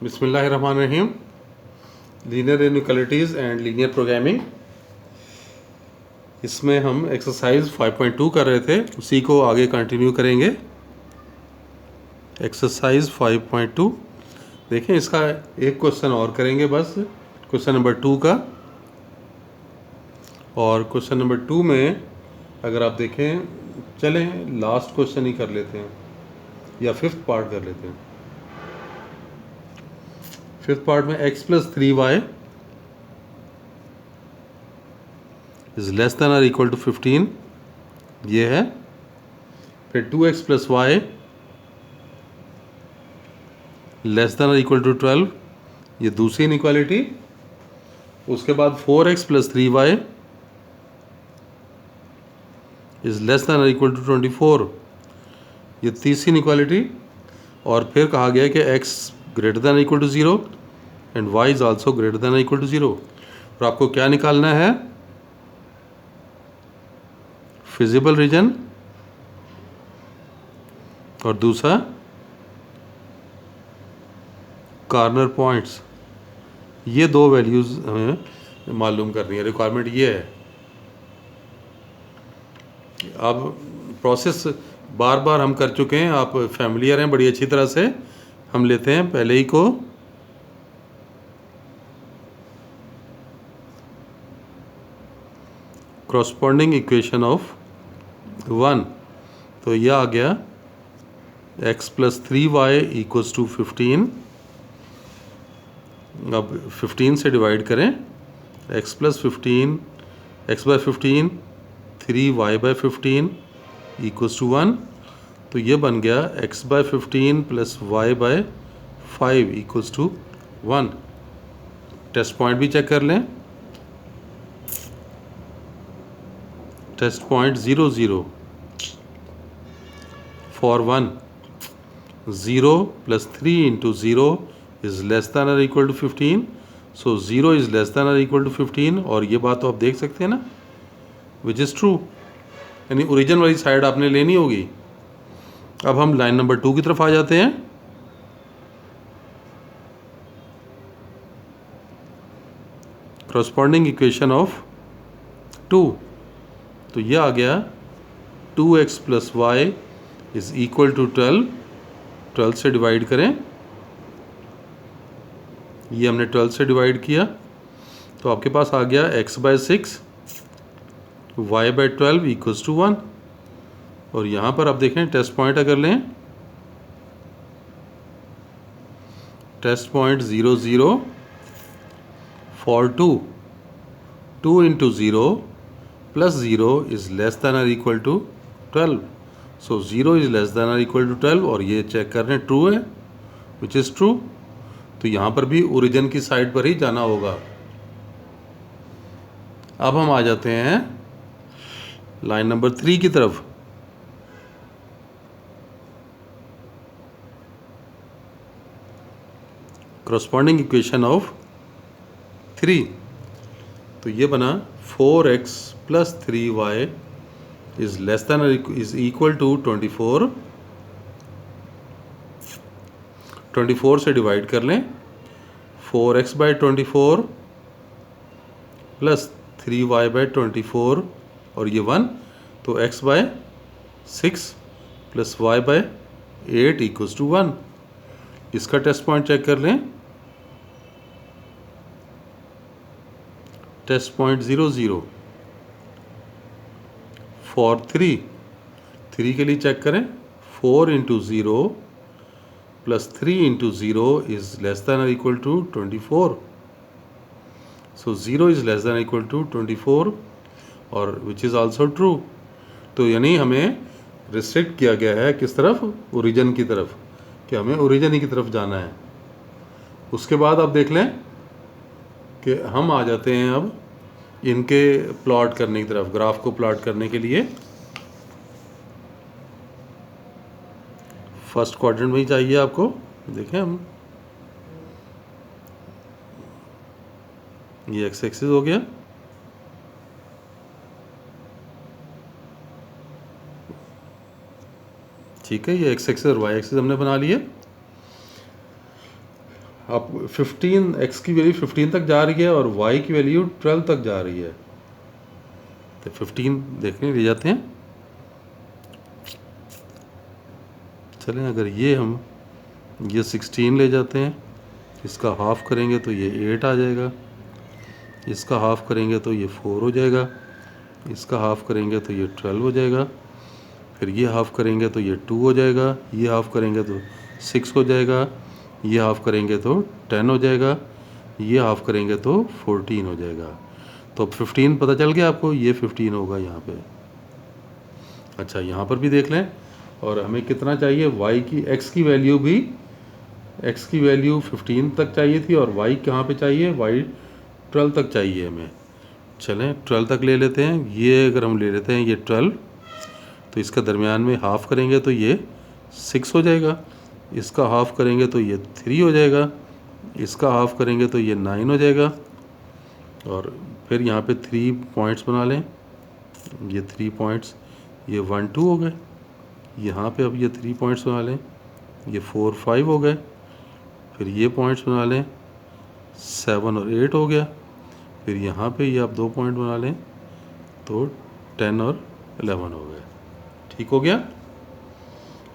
बिस्मिल्लाहिर्रहमानिर्रहीम। Linear inequalities and linear programming, इसमें हम एक्सरसाइज 5.2 कर रहे थे, उसी को आगे कंटिन्यू करेंगे। एक्सरसाइज 5.2 देखें, इसका एक क्वेश्चन और करेंगे बस, क्वेश्चन नंबर 2 का। और क्वेश्चन नंबर 2 में अगर आप देखें, चलें लास्ट क्वेश्चन ही कर लेते हैं या फिफ्थ पार्ट कर लेते हैं। फिफ्थ पार्ट में x + 3y is less than और इक्वल टू 15, ये है। फिर 2x + y लेस देन और इक्वल टू 12, ये दूसरी इनइक्वालिटी। उसके बाद 4x + 3y is less than और इक्वल टू 24, ये तीसरी इनइक्वालिटी। और फिर कहा गया कि x greater than equal to 0 and y is also greater than equal to 0। और आपको क्या निकालना है? फिजिबल रीजन और दूसरा कॉर्नर पॉइंट्स। ये दो वैल्यूज़ हमें मालूम करनी है, रिक्वायरमेंट ये है। अब प्रोसेस बार बार हम कर चुके हैं, आप फैमिलियर हैं बड़ी अच्छी तरह से। हम लेते हैं पहले ही को, कॉरस्पॉन्डिंग इक्वेशन ऑफ 1। तो यह आ गया x + 3y = 15। अब 15 से डिवाइड करें, x + 15, x/15, 3y/15 = 1। तो ये बन गया x/15 + y/5 = 1। टेस्ट पॉइंट भी चेक कर लें। Test point 0 0 for 1, 0 + 3 × 0 is less than or equal to 15. So 0 is less than or equal to 15। और ये बात तो आप देख सकते हैं ना, विच इज़ ट्रू, यानी ओरिजिन वाली साइड आपने लेनी होगी। अब हम लाइन नंबर 2 की तरफ आ जाते हैं। कॉरस्पॉन्डिंग इक्वेशन ऑफ 2, तो ये आ गया 2x + y = 12। 12 से डिवाइड करें, ये हमने 12 से डिवाइड किया, तो आपके पास आ गया x/6 y/12 = 1। और यहाँ पर आप देखें, टेस्ट पॉइंट अगर लें, test point 0 0 for 2, 2 × 0 + 0 is less than or equal to 12। So 0 is less than or equal to 12। और ये चेक कर रहे हैं ट्रू है, विच इज़ ट्रू। तो यहाँ पर भी ओरिजिन की साइड पर ही जाना होगा। अब हम आ जाते हैं लाइन नंबर 3 की तरफ। कॉरस्पॉन्डिंग इक्वेशन ऑफ 3, तो ये बना 4x + 3y is less than or is equal to 24। 24 से डिवाइड कर लें, 4x/24 + 3y/24 और ये 1, तो x/6 + y/8 = 1। इसका टेस्ट पॉइंट चेक कर लें, टेस्ट पॉइंट 0 0 for 3, 3 के लिए चेक करें, 4 × 0 + 3 × 0 is less than or equal to 24। So 0 is less than or equal to 24 और which is also true। तो यानी हमें रिस्ट्रिक्ट किया गया है किस तरफ? ओरिजिन की तरफ, कि हमें ओरिजिन ही की तरफ जाना है। उसके बाद आप देख लें कि हम आ जाते हैं अब इनके प्लॉट करने की तरफ, ग्राफ को प्लॉट करने के लिए। फर्स्ट क्वाड्रेंट में ही चाहिए आपको। देखें, हम ये एक्स एक्सिस हो गया, ठीक है। ये एक्स एक्सिस और वाई एक्सिस हमने बना लिए। अब 15 x की वैल्यू 15 तक जा रही है और y की वैल्यू 12 तक जा रही है, तो 15 देखने ले जाते हैं। चलें, अगर ये हम ये 16 ले जाते हैं, इसका हाफ करेंगे तो ये 8 आ जाएगा, इसका हाफ करेंगे तो ये 4 हो जाएगा, इसका हाफ करेंगे तो ये 12 हो जाएगा, फिर ये हाफ करेंगे तो ये 2 हो जाएगा, ये हाफ करेंगे तो 6 हो जाएगा, ये हाफ करेंगे तो 10 हो जाएगा, ये हाफ करेंगे तो 14 हो जाएगा। तो अब 15 पता चल गया आपको, ये 15 होगा यहाँ पे। अच्छा, यहाँ पर भी देख लें, और हमें कितना चाहिए, y की x की वैल्यू भी, x की वैल्यू 15 तक चाहिए थी और y कहाँ पे चाहिए, y 12 तक चाहिए हमें। चलें 12 तक ले लेते हैं। ये अगर हम ले लेते हैं ये 12, तो इसका दरमियान में हाफ़ करेंगे तो ये 6 हो जाएगा, इसका हाफ़ करेंगे तो ये 3 हो जाएगा, इसका हाफ़ करेंगे तो ये 9 हो जाएगा। और फिर यहाँ पे 3 पॉइंट्स बना लें, ये 3 पॉइंट्स, ये 1 2 हो गए। यहाँ पे अब ये 3 पॉइंट्स बना लें, ये 4 5 हो गए। फिर ये पॉइंट्स बना लें, 7 और 8 हो गया। फिर यहाँ पे ये आप 2 पॉइंट बना लें तो 10 और 11 हो गए। ठीक हो गया।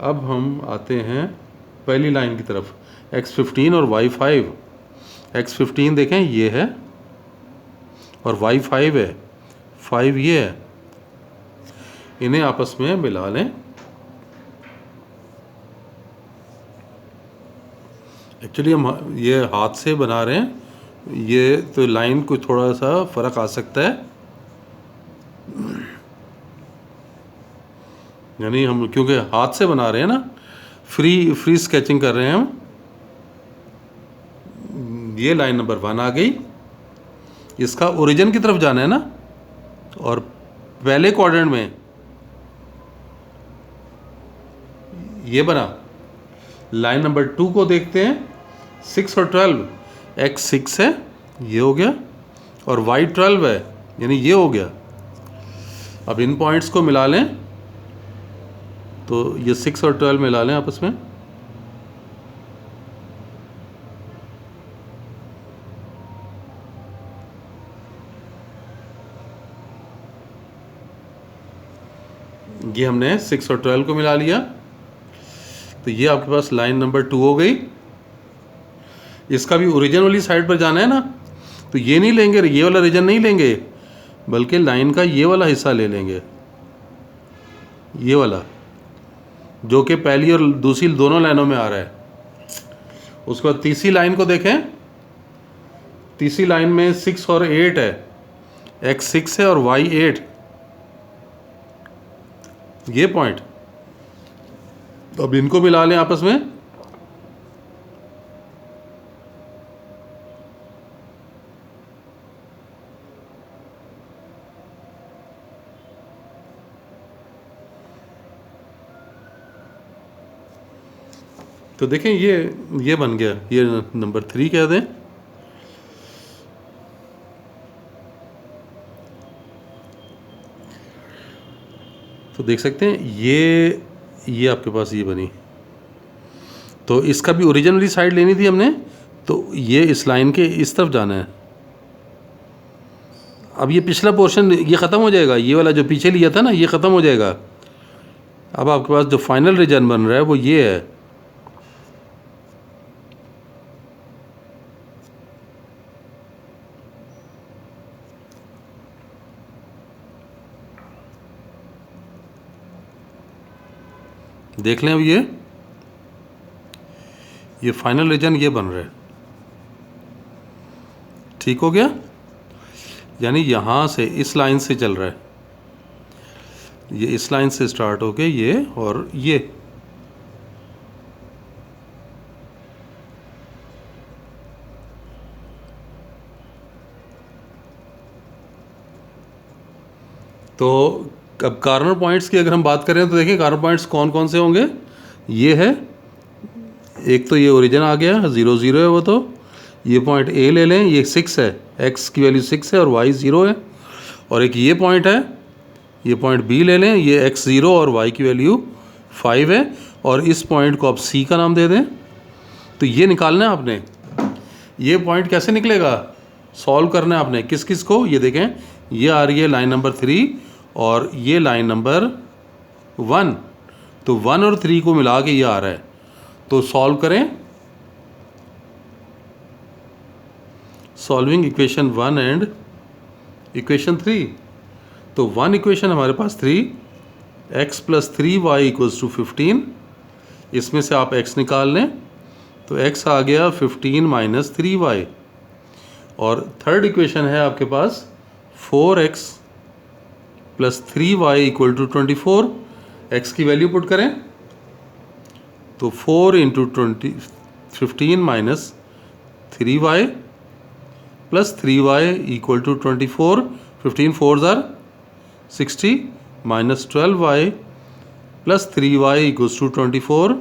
अब हम आते हैं पहली लाइन की तरफ, x15 और y5। x15 देखें ये है और y5 है, 5 ये है, इन्हें आपस में मिला लें। एक्चुअली हम ये हाथ से बना रहे हैं, ये तो लाइन को थोड़ा सा फ़र्क आ सकता है, यानी हम क्योंकि हाथ से बना रहे हैं ना, फ्री स्केचिंग कर रहे हैं हम। ये लाइन नंबर 1 आ गई, इसका ओरिजिन की तरफ जाना है ना, और पहले क्वाड्रेंट में ये बना। लाइन नंबर 2 को देखते हैं, 6 और 12, x 6 है, ये हो गया, और y 12 है, यानी ये हो गया। अब इन पॉइंट्स को मिला लें, तो ये 6 और 12 मिला लें आपस में। ये हमने 6 और 12 को मिला लिया, तो ये आपके पास लाइन नंबर 2 हो गई। इसका भी ओरिजिन वाली साइड पर जाना है ना, तो ये नहीं लेंगे, ये वाला रीजन नहीं लेंगे, बल्कि लाइन का ये वाला हिस्सा ले लेंगे, ये वाला जो कि पहली और दूसरी दोनों लाइनों में आ रहा है। उसके बाद तीसरी लाइन को देखें, तीसरी लाइन में 6 और 8 है, x 6 है और y 8, ये पॉइंट। अब इनको मिला लें आपस में, तो देखें ये बन गया, ये नंबर 3 कह दें। तो देख सकते हैं ये आपके पास ये बनी। तो इसका भी ओरिजिनली साइड लेनी थी हमने, तो ये इस लाइन के इस तरफ जाना है। अब ये पिछला पोर्शन ये ख़त्म हो जाएगा, ये वाला जो पीछे लिया था ना, ये ख़त्म हो जाएगा। अब आपके पास जो फाइनल रीजन बन रहा है वो ये है। देख लें, अब ये फाइनल रीजन ये बन रहा है। ठीक हो गया, यानी यहाँ से इस लाइन से चल रहा है, ये इस लाइन से स्टार्ट होके ये और ये, तो अब कार्नर पॉइंट्स की अगर हम बात करें तो देखिए कार्नर पॉइंट्स कौन कौन से होंगे। ये है एक, तो ये ओरिजिन आ गया 0 0 है वो, तो ये पॉइंट ए ले लें, ये 6 है, x की वैल्यू 6 है और y 0 है। और एक ये पॉइंट है, ये पॉइंट b ले लें, ये x 0 और y की वैल्यू 5 है, और इस पॉइंट को आप c का नाम दे दें। तो ये निकालना है आपने। ये पॉइंट कैसे निकलेगा, सॉल्व करना है आपने किस किस को, ये देखें ये आ रही है लाइन नंबर 3 और ये लाइन नंबर 1, तो 1 और 3 को मिला के ये आ रहा है, तो सॉल्व करें। सॉल्विंग इक्वेशन 1 एंड इक्वेशन 3, तो 1 इक्वेशन हमारे पास 3, x + 3y = 15, इसमें से आप x निकाल लें तो x आ गया 15 - 3y, और थर्ड इक्वेशन है आपके पास 4x + 3y = 24, x की वैल्यू पुट करें तो 4 × 15 - 3y + 3y = 24, 15 4s are 60 - 12y + 3y = 24,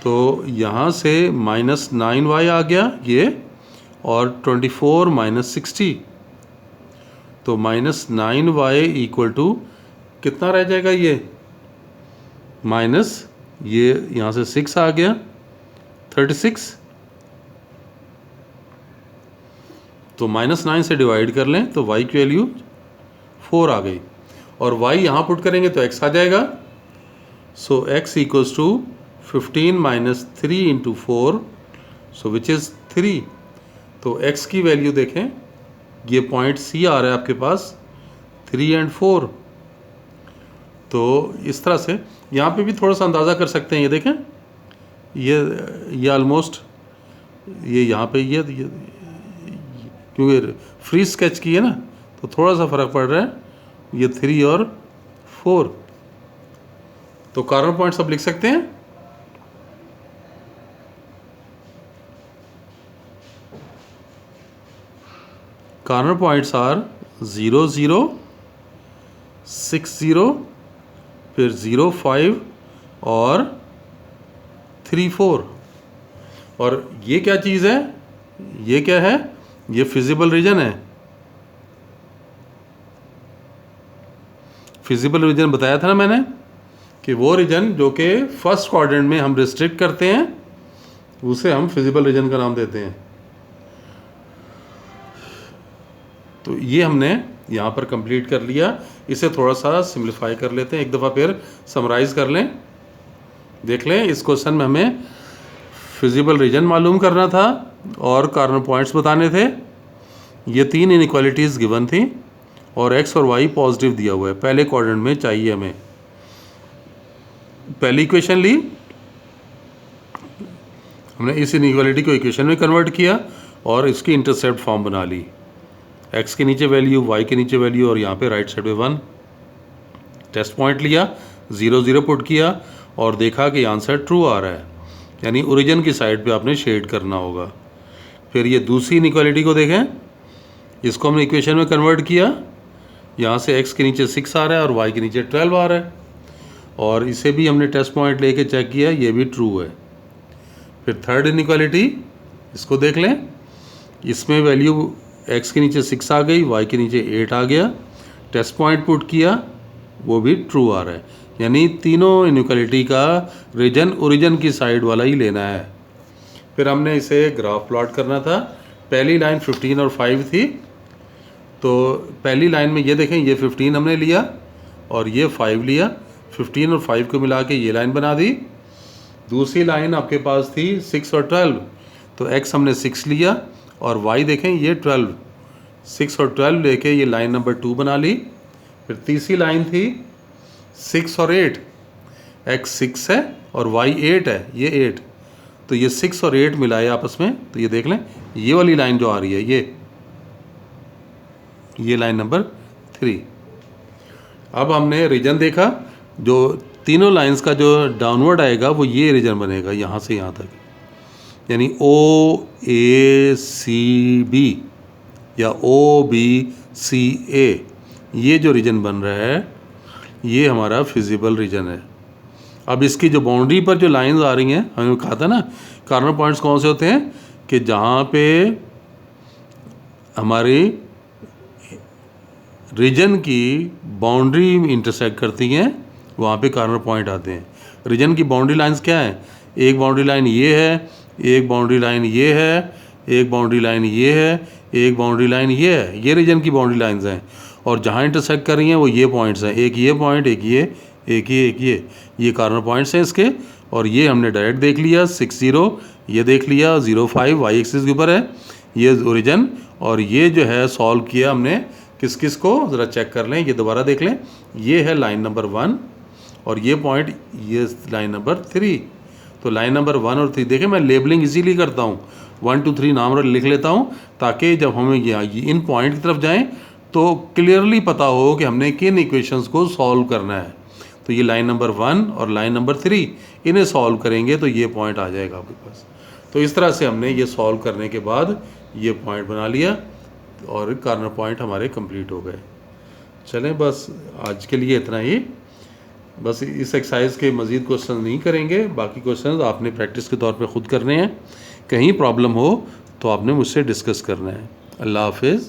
तो यहाँ से -9y आ गया ये, और 24 - 60, तो -9y = कितना रह जाएगा ये, माइनस ये यहाँ से 6 आ गया 36, तो -9 से डिवाइड कर लें तो y की वैल्यू 4 आ गई, और y यहाँ पुट करेंगे तो x आ जाएगा। सो x = 15 - 3 × 4, सो विच इज़ 3, तो x की वैल्यू देखें, ये पॉइंट C आ रहा है आपके पास 3 और 4, तो इस तरह से यहाँ पे भी थोड़ा सा अंदाज़ा कर सकते हैं, ये देखें ये ऑलमोस्ट ये यहाँ पे ये क्योंकि फ्री स्केच की है ना तो थोड़ा सा फ़र्क पड़ रहा है, ये 3 और 4, तो कॉर्नर पॉइंट्स अब लिख सकते हैं। कॉर्नर पॉइंट्स आर 0 0 6 0, फिर 0 5 और 3 4, और ये क्या चीज़ है, ये क्या है, ये फिजिबल रीजन है। फिजिबल रीजन बताया था ना मैंने कि वो रीजन जो कि फर्स्ट क्वाड्रेंट में हम रिस्ट्रिक्ट करते हैं उसे हम फिजिबल रीजन का नाम देते हैं। तो ये हमने यहाँ पर कंप्लीट कर लिया, इसे थोड़ा सा सिंप्लीफाई कर लेते हैं, एक दफ़ा फिर समराइज कर लें। देख लें, इस क्वेश्चन में हमें फिजिबल रीजन मालूम करना था और कॉर्नर पॉइंट्स बताने थे। ये 3 इनइक्वालिटीज़ गिवन थी और x और y पॉजिटिव दिया हुआ है, पहले क्वाड्रेंट में चाहिए हमें। पहली इक्वेशन ली हमने, इस इनइक्वालिटी को इक्वेशन में कन्वर्ट किया और इसकी इंटरसेप्ट फॉर्म बना ली, x के नीचे वैल्यू, y के नीचे वैल्यू, और यहाँ पे राइट साइड पे 1। टेस्ट पॉइंट लिया, 0 0 पुट किया और देखा कि आंसर ट्रू आ रहा है, यानी ओरिजिन की साइड पे आपने शेड करना होगा। फिर ये दूसरी इनइक्वालिटी को देखें, इसको हमने इक्वेशन में कन्वर्ट किया, यहाँ से x के नीचे 6 आ रहा है और y के नीचे 12 आ रहा है, और इसे भी हमने टेस्ट पॉइंट लेके चेक किया, ये भी ट्रू है। फिर थर्ड इनइक्वालिटी, इसको देख लें, इसमें वैल्यू x के नीचे 6 आ गई, y के नीचे 8 आ गया, टेस्ट पॉइंट पुट किया, वो भी ट्रू आ रहा है, यानी तीनों इनइक्वालिटी का रीजन ओरिजिन की साइड वाला ही लेना है। फिर हमने इसे ग्राफ प्लॉट करना था। पहली लाइन 15 और 5 थी, तो पहली लाइन में ये देखें, ये 15 हमने लिया और ये 5 लिया, 15 और 5 को मिला के ये लाइन बना दी। दूसरी लाइन आपके पास थी 6 और 12, तो x हमने 6 लिया और y देखें ये 12, 6 और 12 लेके ये लाइन नंबर 2 बना ली। फिर तीसरी लाइन थी 6 और 8, x 6 है और y 8 है, ये 8, तो ये 6 और 8 मिलाए आपस में, तो ये देख लें, ये वाली लाइन जो आ रही है ये लाइन नंबर 3। अब हमने रीजन देखा, जो तीनों लाइंस का जो डाउनवर्ड आएगा वो ये रीजन बनेगा, यहाँ से यहाँ तक, यानी OACB या OBCA, ये जो रीजन बन रहा है ये हमारा फिजिबल रीजन है। अब इसकी जो बाउंड्री पर जो लाइंस आ रही हैं, हमने कहा था ना कॉर्नर पॉइंट्स कौन से होते हैं, कि जहाँ पे हमारी रीजन की बाउंड्री इंटरसेक्ट करती हैं वहाँ पे कॉर्नर पॉइंट आते हैं। रीजन की बाउंड्री लाइंस क्या है, एक बाउंड्री लाइन ये है, एक बाउंड्री लाइन ये है, एक बाउंड्री लाइन ये है, एक बाउंड्री लाइन ये है, ये रीजन की बाउंड्री लाइंस हैं, और जहाँ इंटरसेक्ट कर रही हैं वो ये पॉइंट्स हैं, एक ये पॉइंट, एक ये, एक ये कॉर्नर पॉइंट्स हैं इसके। और ये हमने डायरेक्ट देख लिया 60, ये देख लिया 05 वाई एक्सिस के ऊपर है ये ओरिजिन। और ये जो है सॉल्व किया हमने किस किस को, ज़रा चेक कर लें, ये दोबारा देख लें। ये है लाइन नंबर 1 और ये पॉइंट ये लाइन नंबर 3। तो लाइन नंबर 1 और 3 देखें, मैं लेबलिंग इजीली करता हूँ, 1 2 3 नाम लिख लेता हूँ ताकि जब हमें ये इन पॉइंट की तरफ जाएं तो क्लियरली पता हो कि हमने किन इक्वेशंस को सॉल्व करना है। तो ये लाइन नंबर 1 और लाइन नंबर 3 इन्हें सॉल्व करेंगे तो ये पॉइंट आ जाएगा आपके पास। तो इस तरह से हमने ये सॉल्व करने के बाद ये पॉइंट बना लिया और कॉर्नर पॉइंट हमारे कंप्लीट हो गए। चलें, बस आज के लिए इतना ही। बस इस एक्सरसाइज के मज़ीद क्वेश्चन नहीं करेंगे, बाकी क्वेश्चन आपने प्रैक्टिस के तौर पे ख़ुद करने हैं। कहीं प्रॉब्लम हो तो आपने मुझसे डिस्कस करना है। अल्लाह हाफिज़।